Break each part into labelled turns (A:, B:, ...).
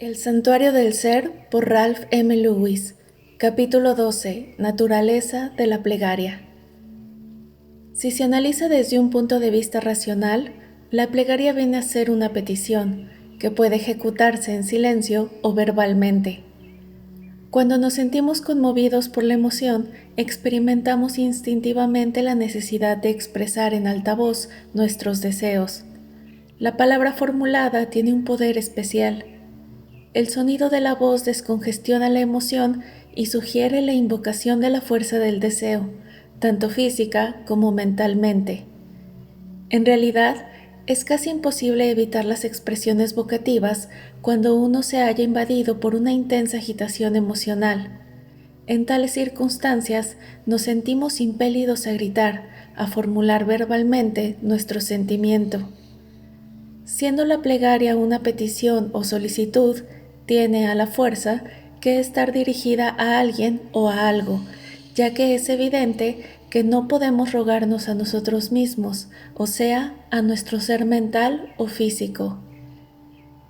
A: El Santuario del Ser por Ralph M. Lewis. Capítulo 12. Naturaleza de la plegaria. Si se analiza desde un punto de vista racional, la plegaria viene a ser una petición que puede ejecutarse en silencio o verbalmente. Cuando nos sentimos conmovidos por la emoción, experimentamos instintivamente la necesidad de expresar en alta voz nuestros deseos. La palabra formulada tiene un poder especial. El sonido de la voz descongestiona la emoción y sugiere la invocación de la fuerza del deseo, tanto física como mentalmente. En realidad, es casi imposible evitar las expresiones vocativas cuando uno se halla invadido por una intensa agitación emocional. En tales circunstancias, nos sentimos impelidos a gritar, a formular verbalmente nuestro sentimiento. Siendo la plegaria una petición o solicitud, tiene a la fuerza que estar dirigida a alguien o a algo, ya que es evidente que no podemos rogarnos a nosotros mismos, o sea, a nuestro ser mental o físico.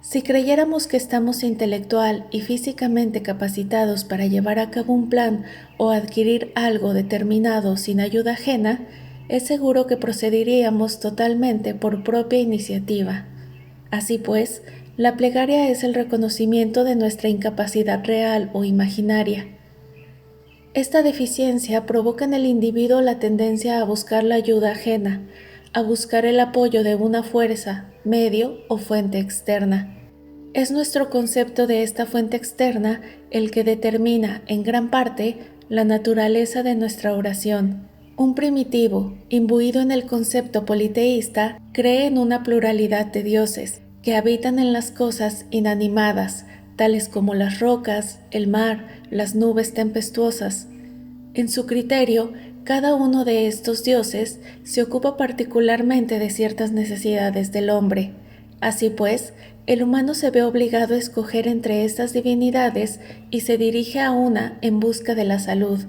A: Si creyéramos que estamos intelectual y físicamente capacitados para llevar a cabo un plan o adquirir algo determinado sin ayuda ajena, es seguro que procederíamos totalmente por propia iniciativa. Así pues, la plegaria es el reconocimiento de nuestra incapacidad real o imaginaria. Esta deficiencia provoca en el individuo la tendencia a buscar la ayuda ajena, a buscar el apoyo de una fuerza, medio o fuente externa. Es nuestro concepto de esta fuente externa el que determina, en gran parte, la naturaleza de nuestra oración. Un primitivo, imbuido en el concepto politeísta, cree en una pluralidad de dioses que habitan en las cosas inanimadas, tales como las rocas, el mar, las nubes tempestuosas. En su criterio, cada uno de estos dioses se ocupa particularmente de ciertas necesidades del hombre. Así pues, el humano se ve obligado a escoger entre estas divinidades y se dirige a una en busca de la salud,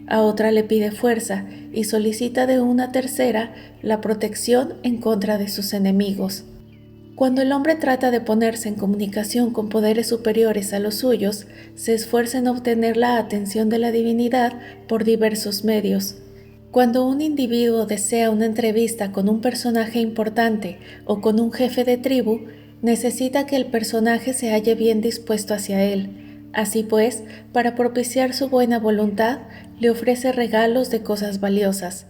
A: a otra le pide fuerza y solicita de una tercera la protección en contra de sus enemigos. Cuando el hombre trata de ponerse en comunicación con poderes superiores a los suyos, se esfuerza en obtener la atención de la divinidad por diversos medios. Cuando un individuo desea una entrevista con un personaje importante o con un jefe de tribu, necesita que el personaje se halle bien dispuesto hacia él. Así pues, para propiciar su buena voluntad, le ofrece regalos de cosas valiosas.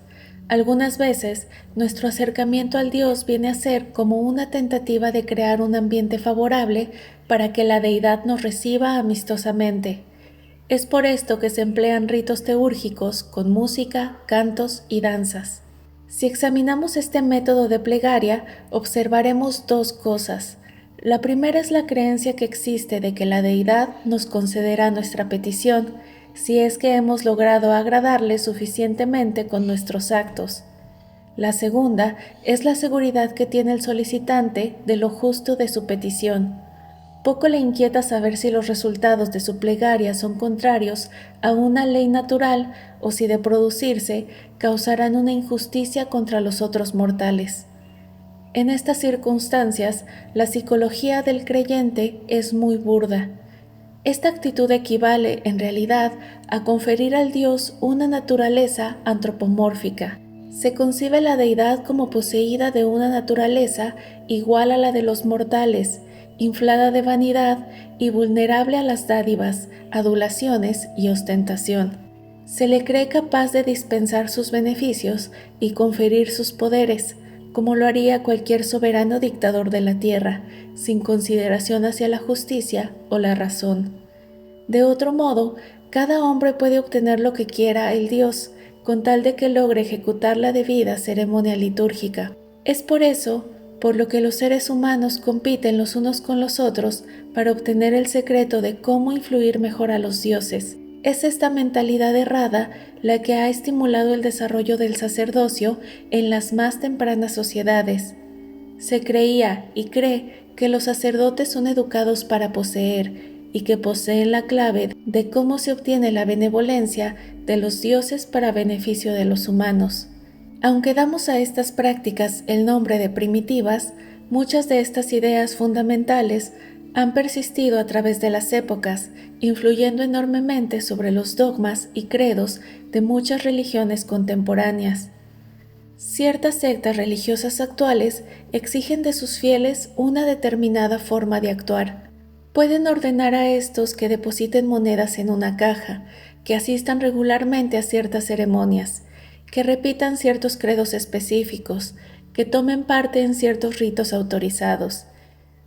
A: Algunas veces, nuestro acercamiento al Dios viene a ser como una tentativa de crear un ambiente favorable para que la deidad nos reciba amistosamente. Es por esto que se emplean ritos teúrgicos con música, cantos y danzas. Si examinamos este método de plegaria, observaremos dos cosas. La primera es la creencia que existe de que la deidad nos concederá nuestra petición, si es que hemos logrado agradarle suficientemente con nuestros actos. La segunda es la seguridad que tiene el solicitante de lo justo de su petición. Poco le inquieta saber si los resultados de su plegaria son contrarios a una ley natural o si de producirse causarán una injusticia contra los otros mortales. En estas circunstancias, la psicología del creyente es muy burda. Esta actitud equivale, en realidad, a conferir al Dios una naturaleza antropomórfica. Se concibe la deidad como poseída de una naturaleza igual a la de los mortales, inflada de vanidad y vulnerable a las dádivas, adulaciones y ostentación. Se le cree capaz de dispensar sus beneficios y conferir sus poderes, como lo haría cualquier soberano dictador de la tierra, sin consideración hacia la justicia o la razón. De otro modo, cada hombre puede obtener lo que quiera el Dios, con tal de que logre ejecutar la debida ceremonia litúrgica. Es por eso, por lo que los seres humanos compiten los unos con los otros para obtener el secreto de cómo influir mejor a los dioses. Es esta mentalidad errada la que ha estimulado el desarrollo del sacerdocio en las más tempranas sociedades. Se creía y cree que los sacerdotes son educados para poseer y que poseen la clave de cómo se obtiene la benevolencia de los dioses para beneficio de los humanos. Aunque damos a estas prácticas el nombre de primitivas, muchas de estas ideas fundamentales Han persistido a través de las épocas, influyendo enormemente sobre los dogmas y credos de muchas religiones contemporáneas. Ciertas sectas religiosas actuales exigen de sus fieles una determinada forma de actuar. Pueden ordenar a estos que depositen monedas en una caja, que asistan regularmente a ciertas ceremonias, que repitan ciertos credos específicos, que tomen parte en ciertos ritos autorizados.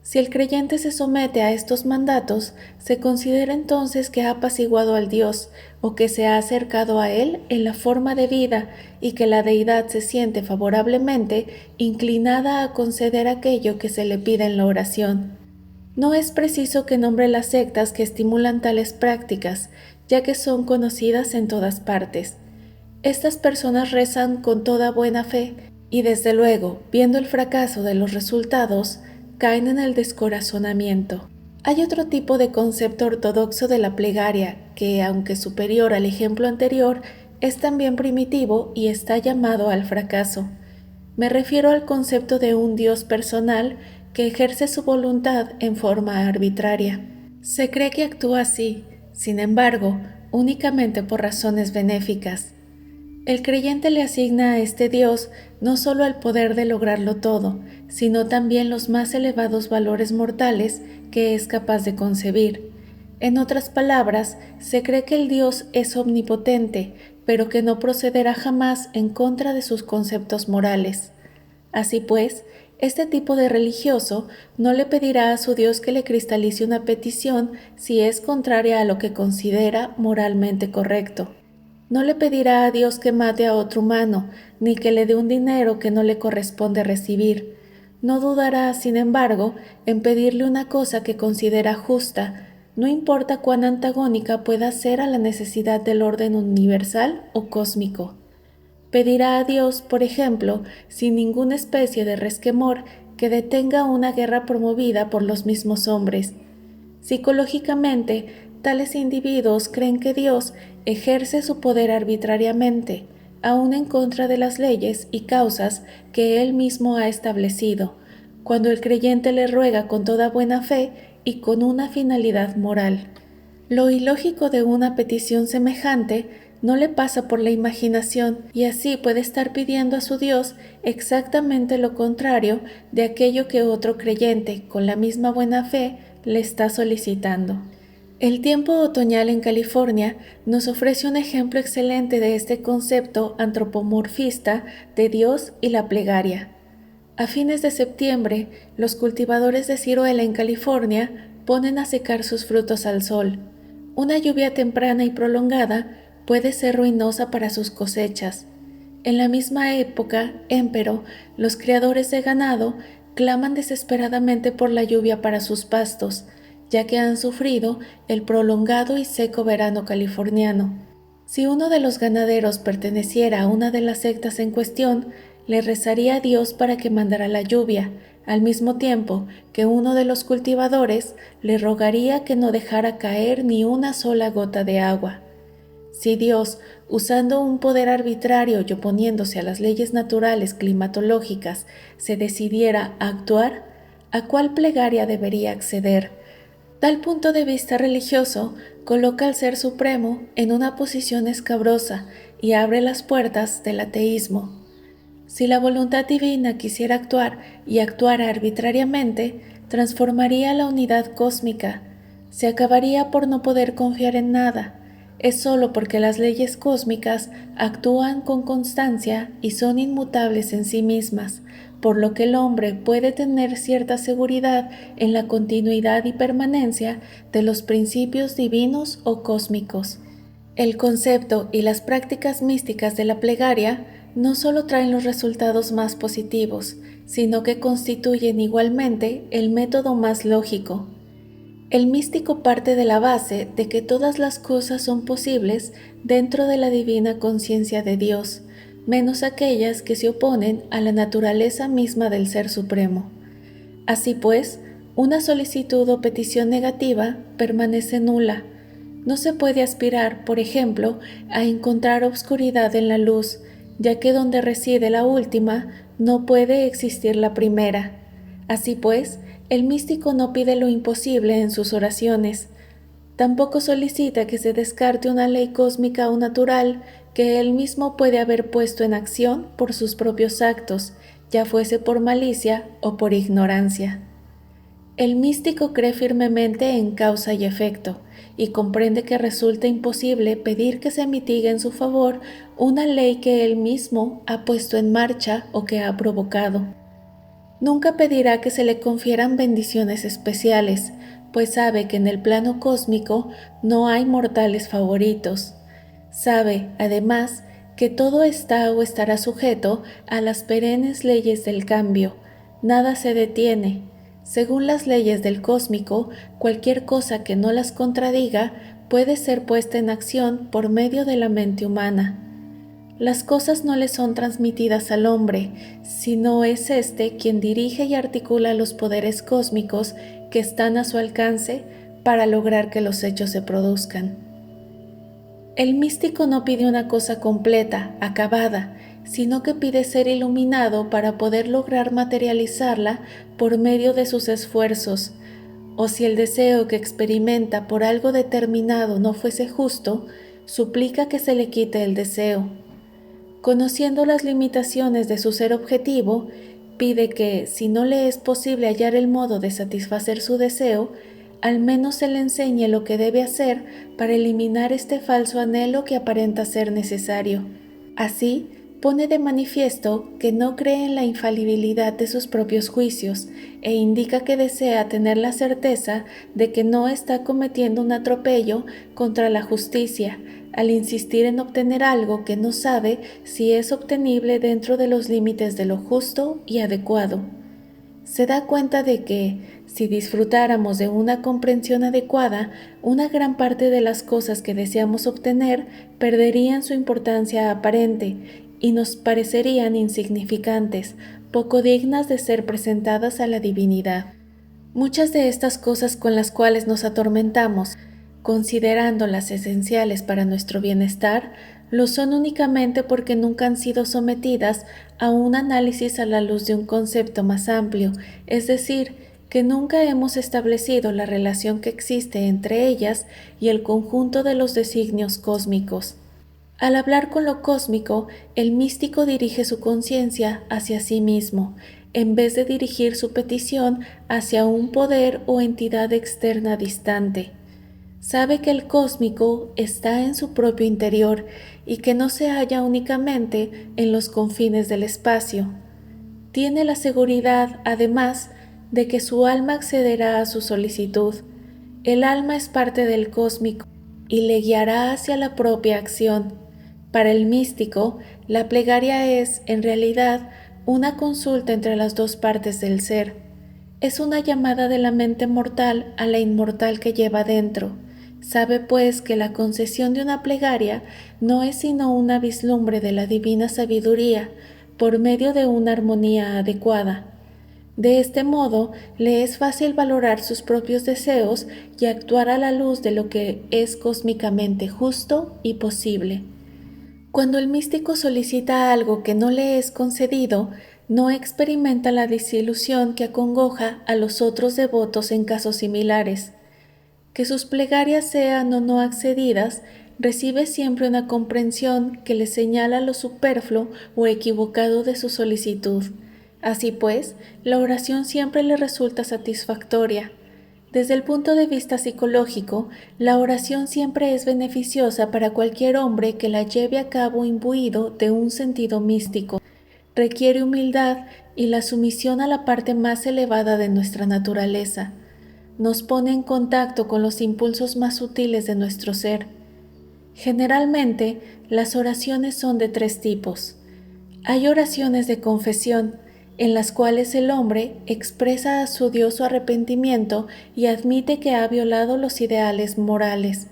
A: Si el creyente se somete a estos mandatos, se considera entonces que ha apaciguado al Dios o que se ha acercado a Él en la forma de vida y que la deidad se siente favorablemente inclinada a conceder aquello que se le pide en la oración. No es preciso que nombre las sectas que estimulan tales prácticas, ya que son conocidas en todas partes. Estas personas rezan con toda buena fe y desde luego, viendo el fracaso de los resultados, caen en el descorazonamiento. Hay otro tipo de concepto ortodoxo de la plegaria que, aunque superior al ejemplo anterior, es también primitivo y está llamado al fracaso. Me refiero al concepto de un Dios personal que ejerce su voluntad en forma arbitraria. Se cree que actúa así, sin embargo, únicamente por razones benéficas. El creyente le asigna a este Dios no solo el poder de lograrlo todo, sino también los más elevados valores mortales que es capaz de concebir. En otras palabras, se cree que el Dios es omnipotente, pero que no procederá jamás en contra de sus conceptos morales. Así pues, este tipo de religioso no le pedirá a su Dios que le cristalice una petición si es contraria a lo que considera moralmente correcto. No le pedirá a Dios que mate a otro humano, ni que le dé un dinero que no le corresponde recibir. No dudará, sin embargo, en pedirle una cosa que considera justa, no importa cuán antagónica pueda ser a la necesidad del orden universal o cósmico. Pedirá a Dios, por ejemplo, sin ninguna especie de resquemor, que detenga una guerra promovida por los mismos hombres. Psicológicamente, tales individuos creen que Dios ejerce su poder arbitrariamente, aun en contra de las leyes y causas que Él mismo ha establecido, cuando el creyente le ruega con toda buena fe y con una finalidad moral. Lo ilógico de una petición semejante no le pasa por la imaginación y así puede estar pidiendo a su Dios exactamente lo contrario de aquello que otro creyente, con la misma buena fe, le está solicitando. El tiempo otoñal en California nos ofrece un ejemplo excelente de este concepto antropomorfista de Dios y la plegaria. A fines de septiembre, los cultivadores de ciruela en California ponen a secar sus frutos al sol. Una lluvia temprana y prolongada puede ser ruinosa para sus cosechas. En la misma época, empero, los criadores de ganado claman desesperadamente por la lluvia para sus pastos, ya que han sufrido el prolongado y seco verano californiano. Si uno de los ganaderos perteneciera a una de las sectas en cuestión, le rezaría a Dios para que mandara la lluvia, al mismo tiempo que uno de los cultivadores le rogaría que no dejara caer ni una sola gota de agua. Si Dios, usando un poder arbitrario y oponiéndose a las leyes naturales climatológicas, se decidiera a actuar, ¿a cuál plegaria debería acceder? Tal punto de vista religioso coloca al Ser Supremo en una posición escabrosa y abre las puertas del ateísmo. Si la voluntad divina quisiera actuar y actuara arbitrariamente, transformaría la unidad cósmica, se acabaría por no poder confiar en nada. Es solo porque las leyes cósmicas actúan con constancia y son inmutables en sí mismas, por lo que el hombre puede tener cierta seguridad en la continuidad y permanencia de los principios divinos o cósmicos. El concepto y las prácticas místicas de la plegaria no solo traen los resultados más positivos, sino que constituyen igualmente el método más lógico. El místico parte de la base de que todas las cosas son posibles dentro de la divina conciencia de Dios, menos aquellas que se oponen a la naturaleza misma del Ser Supremo. Así pues, una solicitud o petición negativa permanece nula. No se puede aspirar, por ejemplo, a encontrar obscuridad en la luz, ya que donde reside la última no puede existir la primera. Así pues, El místico no pide lo imposible en sus oraciones. Tampoco solicita que se descarte una ley cósmica o natural que él mismo puede haber puesto en acción por sus propios actos, ya fuese por malicia o por ignorancia. El místico cree firmemente en causa y efecto, y comprende que resulta imposible pedir que se mitigue en su favor una ley que él mismo ha puesto en marcha o que ha provocado. Nunca pedirá que se le confieran bendiciones especiales, pues sabe que en el plano cósmico no hay mortales favoritos. Sabe, además, que todo está o estará sujeto a las perennes leyes del cambio. Nada se detiene. Según las leyes del cósmico, cualquier cosa que no las contradiga puede ser puesta en acción por medio de la mente humana. Las cosas no le son transmitidas al hombre, sino es éste quien dirige y articula los poderes cósmicos que están a su alcance para lograr que los hechos se produzcan. El místico no pide una cosa completa, acabada, sino que pide ser iluminado para poder lograr materializarla por medio de sus esfuerzos, o si el deseo que experimenta por algo determinado no fuese justo, suplica que se le quite el deseo. Conociendo las limitaciones de su ser objetivo, pide que, si no le es posible hallar el modo de satisfacer su deseo, al menos se le enseñe lo que debe hacer para eliminar este falso anhelo que aparenta ser necesario. Así, pone de manifiesto que no cree en la infalibilidad de sus propios juicios e indica que desea tener la certeza de que no está cometiendo un atropello contra la justicia al insistir en obtener algo que no sabe si es obtenible dentro de los límites de lo justo y adecuado. Se da cuenta de que, si disfrutáramos de una comprensión adecuada, una gran parte de las cosas que deseamos obtener perderían su importancia aparente y nos parecerían insignificantes, poco dignas de ser presentadas a la divinidad. Muchas de estas cosas con las cuales nos atormentamos, considerándolas esenciales para nuestro bienestar, lo son únicamente porque nunca han sido sometidas a un análisis a la luz de un concepto más amplio, es decir, que nunca hemos establecido la relación que existe entre ellas y el conjunto de los designios cósmicos. Al hablar con lo cósmico, el místico dirige su conciencia hacia sí mismo, en vez de dirigir su petición hacia un poder o entidad externa distante. Sabe que el cósmico está en su propio interior y que no se halla únicamente en los confines del espacio. Tiene la seguridad, además, de que su alma accederá a su solicitud. El alma es parte del cósmico y le guiará hacia la propia acción. Para el místico, la plegaria es, en realidad, una consulta entre las dos partes del ser. Es una llamada de la mente mortal a la inmortal que lleva dentro. Sabe pues que la concesión de una plegaria no es sino una vislumbre de la divina sabiduría por medio de una armonía adecuada. De este modo, le es fácil valorar sus propios deseos y actuar a la luz de lo que es cósmicamente justo y posible. Cuando el místico solicita algo que no le es concedido, no experimenta la desilusión que acongoja a los otros devotos en casos similares. Que sus plegarias sean o no accedidas, recibe siempre una comprensión que le señala lo superfluo o equivocado de su solicitud. Así pues, la oración siempre le resulta satisfactoria. Desde el punto de vista psicológico, la oración siempre es beneficiosa para cualquier hombre que la lleve a cabo imbuido de un sentido místico. Requiere humildad y la sumisión a la parte más elevada de nuestra naturaleza. Nos pone en contacto con los impulsos más sutiles de nuestro ser. Generalmente, las oraciones son de tres tipos. Hay oraciones de confesión, en las cuales el hombre expresa a su Dios su arrepentimiento y admite que ha violado los ideales morales.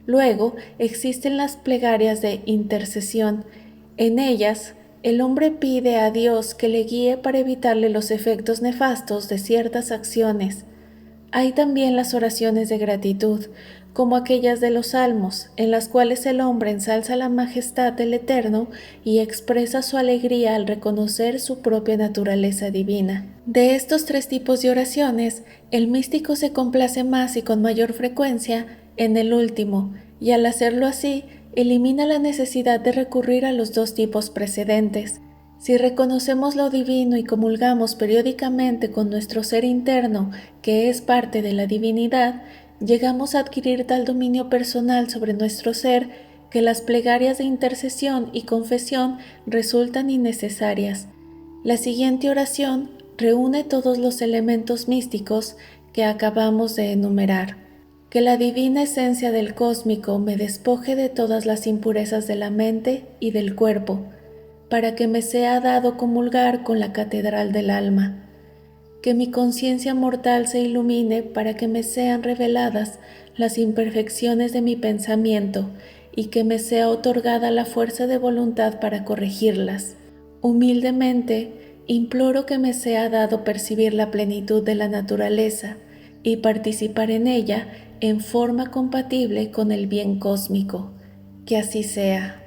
A: Luego existen las plegarias de intercesión. En ellas, el hombre pide a Dios que le guíe para evitarle los efectos nefastos de ciertas acciones. Hay también las oraciones de gratitud, como aquellas de los salmos, en las cuales el hombre ensalza la majestad del Eterno y expresa su alegría al reconocer su propia naturaleza divina. De estos tres tipos de oraciones, el místico se complace más y con mayor frecuencia en el último, y al hacerlo así, elimina la necesidad de recurrir a los dos tipos precedentes. Si reconocemos lo divino y comulgamos periódicamente con nuestro ser interno, que es parte de la divinidad, llegamos a adquirir tal dominio personal sobre nuestro ser que las plegarias de intercesión y confesión resultan innecesarias. La siguiente oración reúne todos los elementos místicos que acabamos de enumerar. Que la divina esencia del cósmico me despoje de todas las impurezas de la mente y del cuerpo, para que me sea dado comulgar con la catedral del alma. Que mi conciencia mortal se ilumine para que me sean reveladas las imperfecciones de mi pensamiento y que me sea otorgada la fuerza de voluntad para corregirlas. Humildemente, imploro que me sea dado percibir la plenitud de la naturaleza y participar en ella en forma compatible con el bien cósmico. Que así sea.